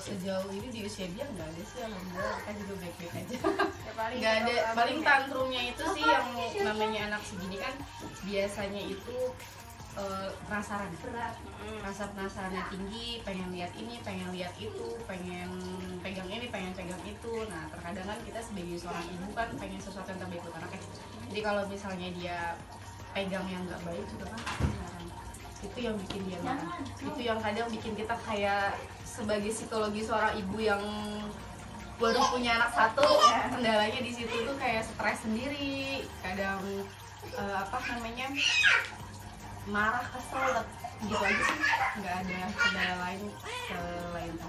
sejauh ini di usia dia nggak ada sih, alhamdulillah kita juga baik-baik aja. Nggak ada, paling tantrumnya itu sih yang namanya anak segini kan biasanya itu penasaran, rasa penasarannya tinggi, pengen lihat ini, pengen lihat itu, pengen pegang ini, pengen pegang itu. Nah terkadang kan kita sebagai seorang ibu kan pengen sesuatu yang terbaik buat anaknya. Jadi kalau misalnya dia pegang yang nggak baik juga kan penasaran. Itu yang bikin dia marah. Itu yang kadang bikin kita kayak sebagai psikologi seorang ibu yang baru punya anak satu, kendalanya di situ tuh kayak stres sendiri, kadang marah, kesel, gitu aja sih, nggak ada kendala lain selain itu.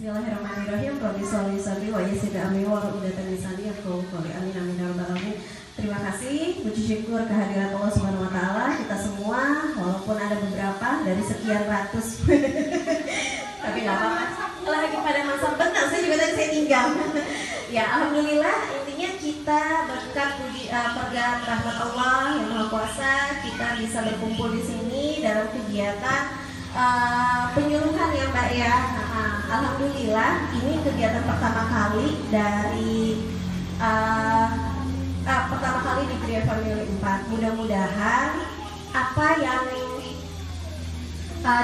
Bismillahirrahmanirrahim. Rabbi sholli salli wa yassir amri wa uqdatan min lisani yafqahu qawli. Amin amin ya rabbal alamin. Terima kasih, puji syukur kehadiran Allah Subhanahu wa taala. Kita semua walaupun ada beberapa dari sekian ratus tapi enggak apa-apa. Lagi pada masa benang, saya juga tadi saya tinggal. Ya, alhamdulillah intinya kita berkat berkat rahmat Allah yang Maha Kuasa, kita bisa berkumpul di sini dalam kegiatan penyuluhan ya Mbak ya. Alhamdulillah ini kegiatan pertama kali dari pertama kali di Kriya Family 4. Mudah-mudahan apa yang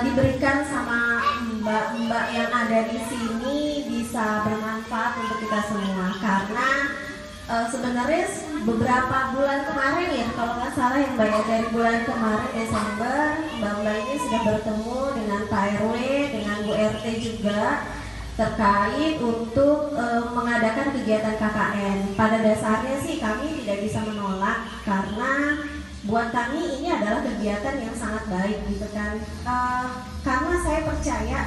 diberikan sama mbak-mbak yang ada di sini bisa bermanfaat untuk kita semua, karena sebenarnya beberapa bulan kemarin ya kalau nggak salah yang banyak dari bulan kemarin Desember, mbak-mbak ini sudah bertemu dengan Pak RW, dengan Bu RT juga terkait untuk mengadakan kegiatan KKN. Pada dasarnya sih kami tidak bisa menolak, karena buat kami ini adalah kegiatan yang sangat baik gitu kan. Karena saya percaya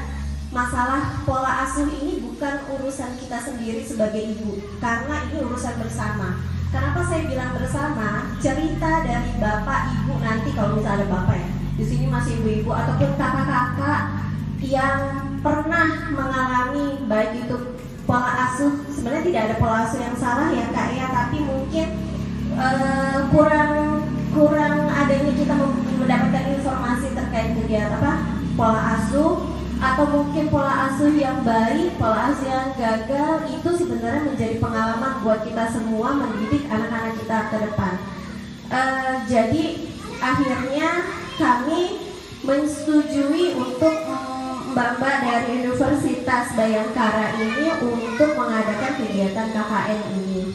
masalah pola asuh ini bukan urusan kita sendiri sebagai ibu, karena ini urusan bersama. Kenapa saya bilang bersama? Cerita dari bapak ibu nanti, kalau misalnya ada bapak ya di sini masih ibu-ibu ataupun kakak-kakak yang pernah mengalami baik itu pola asuh. Sebenarnya tidak ada pola asuh yang salah ya kak ya, tapi mungkin kurang adanya kita mendapatkan informasi terkait kegiatan pola asuh, atau mungkin pola asuh yang baik, pola asuh yang gagal. Itu sebenarnya menjadi pengalaman buat kita semua mendidik anak-anak kita ke depan. Jadi akhirnya kami menyetujui untuk mbak-mbak dari Universitas Bayangkara ini untuk mengadakan kegiatan KKN ini.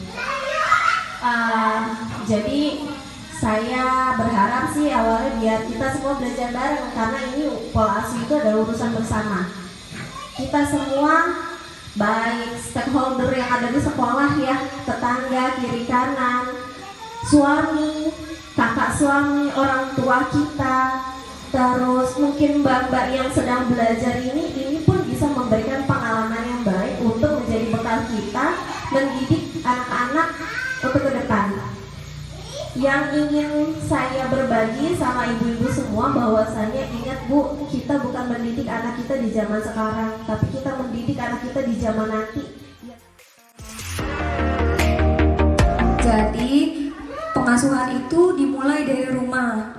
Jadi saya berharap sih awalnya biar kita semua belajar bareng, karena ini pola asuh itu adalah urusan bersama. Kita semua baik stakeholder yang ada di sekolah ya, tetangga, kiri kanan, suami, kakak suami, orang tua kita, terus mungkin mbak-mbak yang sedang belajar ini pun bisa memberikan pengalaman yang baik untuk menjadi bekal kita mendidik anak-anak untuk ke depan. Yang ingin saya berbagi sama ibu-ibu semua bahwasanya ingat Bu, kita bukan mendidik anak kita di zaman sekarang, tapi kita mendidik anak kita di zaman nanti. Jadi pengasuhan itu dimulai dari rumah.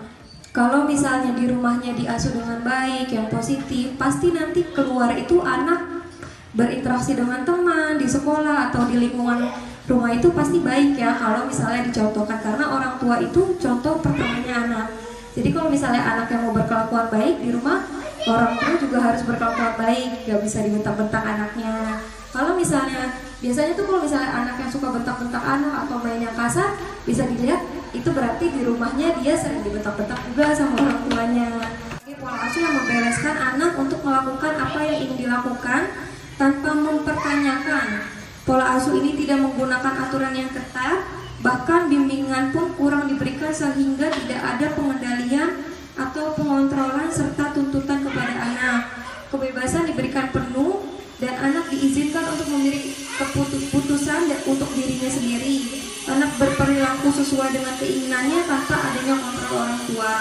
Kalau misalnya di rumahnya diasuh dengan baik, yang positif, pasti nanti keluar itu anak berinteraksi dengan teman di sekolah atau di lingkungan rumah itu pasti baik ya, kalau misalnya dicontohkan, karena orang tua itu contoh pertamanya anak. Jadi kalau misalnya anak yang mau berkelakuan baik di rumah, orang tua juga harus berkelakuan baik, gak bisa dibentak-bentak anaknya. Kalau misalnya biasanya tuh kalau misalnya anak yang suka bentak-bentak anak atau main yang kasar, bisa dilihat itu berarti di rumahnya dia sering dibentak-bentak juga sama orang tuanya. Pola asuh yang membereskan anak untuk melakukan apa yang ingin dilakukan tanpa mempertanyakan. Pola asuh ini tidak menggunakan aturan yang ketat, bahkan bimbingan pun kurang diberikan sehingga tidak ada pengendalian atau pengontrolan serta tuntutan kepada anak. Kebebasan diberikan penuh dan anak diizinkan untuk memiliki keputusan dan untuk diri dirinya sendiri. Anak berperilaku sesuai dengan keinginannya tanpa adanya kontrol orang tua.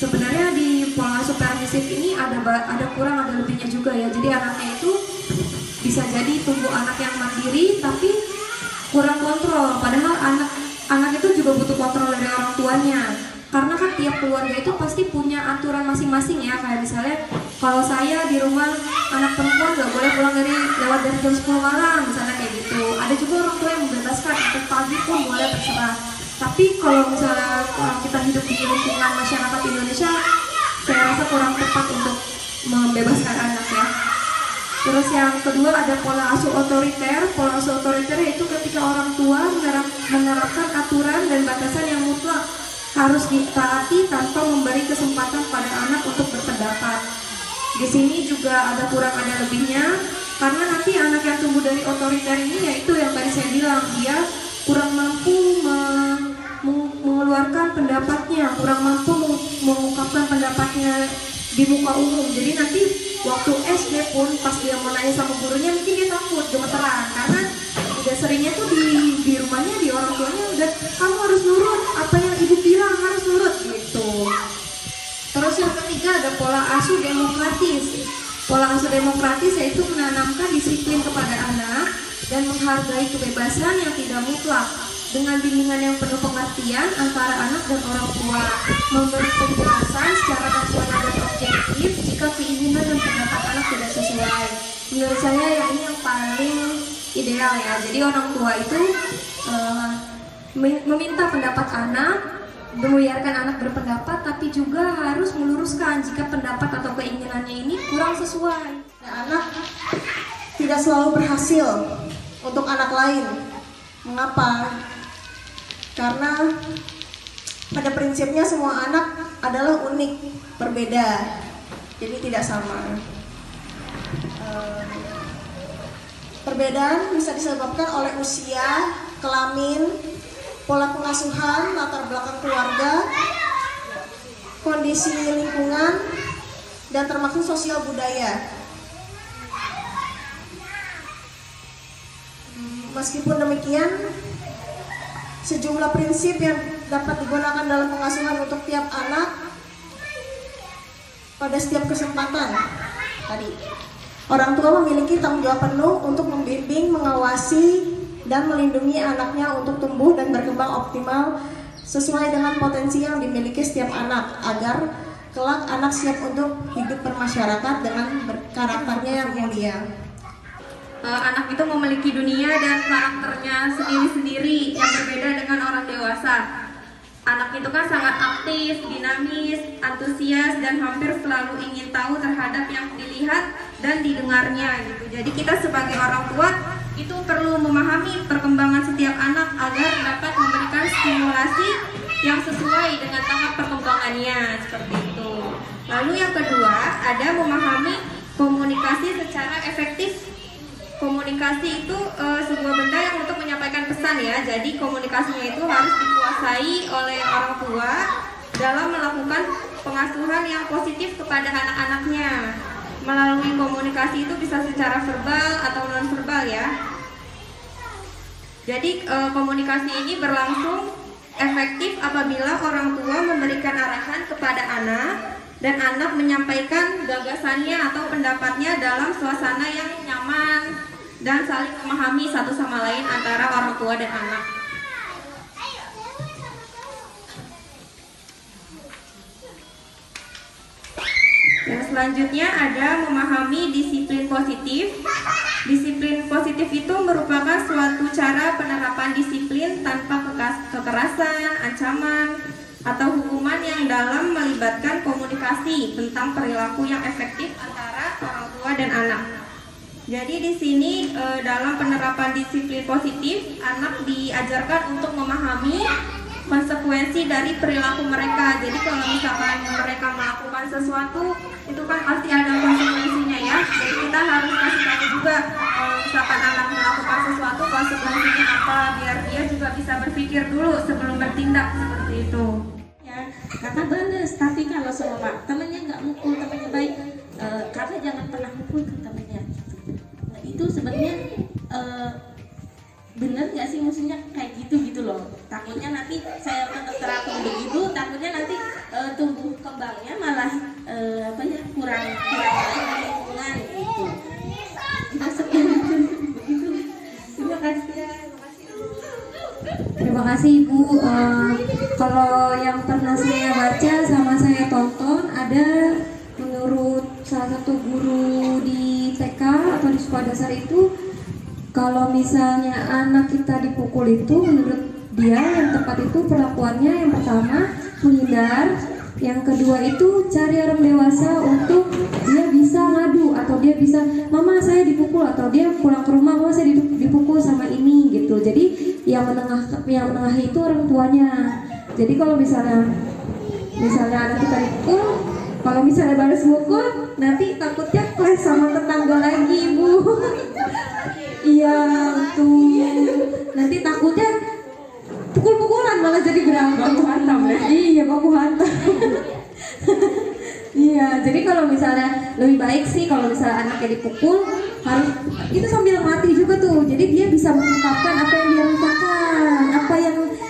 Sebenarnya di pola asuh permisif ini ada kurang ada lebihnya juga ya. Jadi anaknya itu bisa jadi tumbuh anak yang mandiri tapi kurang kontrol. Padahal anak itu juga butuh kontrol dari orang tuanya. Karena kan tiap keluarga itu pasti punya aturan masing-masing ya. Kayak misalnya kalau saya di rumah anak perempuan nggak boleh pulang lewat dari jam 10 malam misalnya kayak gitu. Ada juga orang tua yang membebaskan sampai pagi pun boleh terserah. Tapi kalau misalnya kita hidup di lingkungan masyarakat Indonesia, saya rasa kurang tepat untuk membebaskan anak ya. Terus yang kedua ada pola asuh otoriter. Pola asuh otoriter yaitu ketika orang tua menerapkan aturan dan batasan yang mutlak harus ditaati tanpa memberi kesempatan pada anak untuk berpendapat. Di sini juga ada kurang ada lebihnya, karena nanti anak yang tumbuh dari otoriter ini yaitu yang tadi saya bilang, dia kurang mampu mengeluarkan pendapatnya, kurang mampu mengungkapkan pendapatnya di muka umum. Jadi nanti waktu SD pun pas dia mau nanya sama gurunya mungkin dia takut, gemeteran, karena udah seringnya tuh di rumahnya, di orang tuanya udah kamu harus nurut, apa yang ibu bilang harus nurut gitu. Terus yang ketiga ada pola asuh demokratis. Pola asuh demokratis yaitu menanamkan disiplin kepada anak dan menghargai kebebasan yang tidak mutlak dengan bimbingan yang penuh pengertian antara anak dan orang tua, memberi penjelasan secara rasional dan objektif jika keinginan dan pendapat anak tidak sesuai. Menurut saya ini yang paling ideal ya. Jadi orang tua itu meminta pendapat anak, membiarkan anak berpendapat, tapi juga harus meluruskan jika pendapat atau keinginannya ini kurang sesuai. Anak tidak selalu berhasil untuk anak lain. Mengapa? Karena pada prinsipnya semua anak adalah unik, berbeda, jadi tidak sama. Perbedaan bisa disebabkan oleh usia, kelamin, pola pengasuhan, latar belakang keluarga, kondisi lingkungan, dan termasuk sosial budaya. Meskipun demikian, sejumlah prinsip yang dapat digunakan dalam pengasuhan untuk tiap anak pada setiap kesempatan. Tadi, orang tua memiliki tanggung jawab penuh untuk membimbing, mengawasi, dan melindungi anaknya untuk tumbuh dan berkembang optimal sesuai dengan potensi yang dimiliki setiap anak, agar kelak anak siap untuk hidup bermasyarakat dengan karakternya yang mulia. Anak itu memiliki dunia dan karakternya sendiri-sendiri yang berbeda dengan orang dewasa. Anak itu kan sangat aktif, dinamis, antusias, dan hampir selalu ingin tahu terhadap yang dilihat dan didengarnya gitu. Jadi kita sebagai orang tua itu perlu memahami perkembangan setiap anak agar dapat memberikan stimulasi yang sesuai dengan tahap perkembangannya, seperti itu. Lalu yang kedua ada memahami komunikasi secara efektif. Komunikasi itu sebuah benda yang untuk menyampaikan pesan ya. Jadi komunikasinya itu harus dikuasai oleh orang tua dalam melakukan pengasuhan yang positif kepada anak-anaknya. Melalui komunikasi itu bisa secara verbal atau non verbal ya. Jadi komunikasi ini berlangsung efektif apabila orang tua memberikan arahan kepada anak dan anak menyampaikan gagasannya atau pendapatnya dalam suasana yang nyaman dan saling memahami satu sama lain antara orang tua dan anak. Yang selanjutnya ada memahami disiplin positif. Disiplin positif itu merupakan suatu cara penerapan disiplin tanpa kekerasan, ancaman, atau hukuman yang dalam melibatkan komunikasi tentang perilaku yang efektif antara orang tua dan anak. Jadi di sini dalam penerapan disiplin positif, anak diajarkan untuk memahami konsekuensi dari perilaku mereka. Jadi kalau misalkan mereka melakukan sesuatu, itu kan pasti ada konsekuensinya ya. Jadi kita harus kasih tahu juga misalkan anak melakukan sesuatu, konsekuensinya apa, biar dia juga bisa berpikir dulu sebelum bertindak, seperti itu. Ya, karena balas. Tapi kalau sama temannya nggak mukul, temannya baik, karena jangan pernah mukul ke temannya. Nah, itu sebenarnya bener nggak sih maksudnya kayak gitu loh. Takutnya nanti saya tetap terapkan begitu, takutnya nanti tumbuh kembangnya malah kurang baik di lingkungan gitu. Kita sekian begitu. Terima kasih. Terima kasih Ibu. Kalau yang pernah saya baca sama saya tonton, ada menurut salah satu guru di TK atau di sekolah dasar itu, kalau misalnya anak kita dipukul itu, menurut dia yang tepat itu perlakuannya yang pertama menghindar, yang kedua itu cari orang dewasa untuk dia bisa ngadu atau dia bisa, mama saya dipukul, atau dia pulang ke rumah, mama saya dipukul sama ini gitu. Jadi yang menengahi itu orang tuanya. Jadi kalau misalnya anak kita dipukul, kalau misalnya balas mukul, nanti takutnya clash sama tetangga lagi, Bu. Iya, tuh. Nanti takutnya pukul-pukulan malah jadi berantem. Baku hantam ya? Iya, baku hantam. Iya, jadi kalau misalnya lebih baik sih kalau misalnya anaknya dipukul, harus itu sambil mati juga tuh. Jadi dia bisa mengungkapkan apa yang dia rasakan,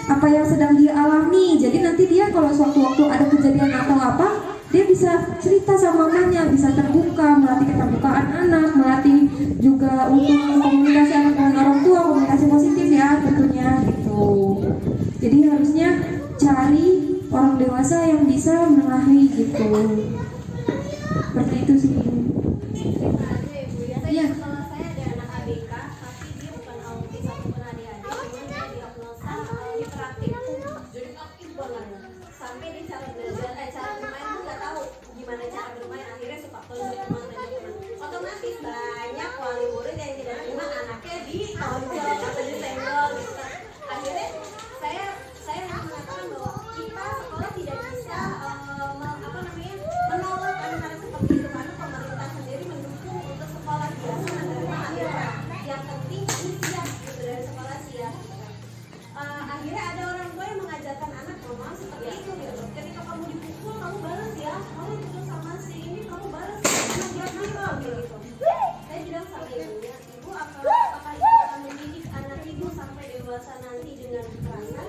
apa yang sedang dia alami. Jadi nanti dia kalau suatu waktu ada kejadian atau apa, dia bisa cerita sama mamanya, bisa terbuka, melatih keterbukaan anak, melatih juga untuk komunikasi anak dengan orang tua, komunikasi positif ya tentunya gitu. Jadi harusnya cari orang dewasa yang bisa menengahi gitu. Seperti itu sih. Iya. Kalau saya ada anak ABK, tapi dia bukan autis ataupun ADHD, cuma dia diagnosa hiperaktif. Jadi aktif banget. Sampai dia cara belajar, cara bermain tuh nggak tahu gimana cara bermain. Akhirnya suka tonjok kemana. Otomatis banyak wali murid yang tidak terima anaknya ditonjok atau disenggol gitu. Akhirnya saya mengatakan bahwa kita sekolah tidak bisa menolong anak-anak seperti itu, karena pemerintah sendiri mendukung untuk sekolah biasa menerima anak. Yang penting kami siap gitu, dari sekolah siap. Akhirnya ada orang tua yang mengajarkan anak normal seperti itu gitu. Ketika kamu dipukul, kamu balas ya. Kamu dipukul sama si ini, kamu balas ya. Anak berat nakal gitu. Saya bilang sama ibunya, ibu apakah ibu akan mendidik anak ibu sampai dewasa nanti dengan kekerasan?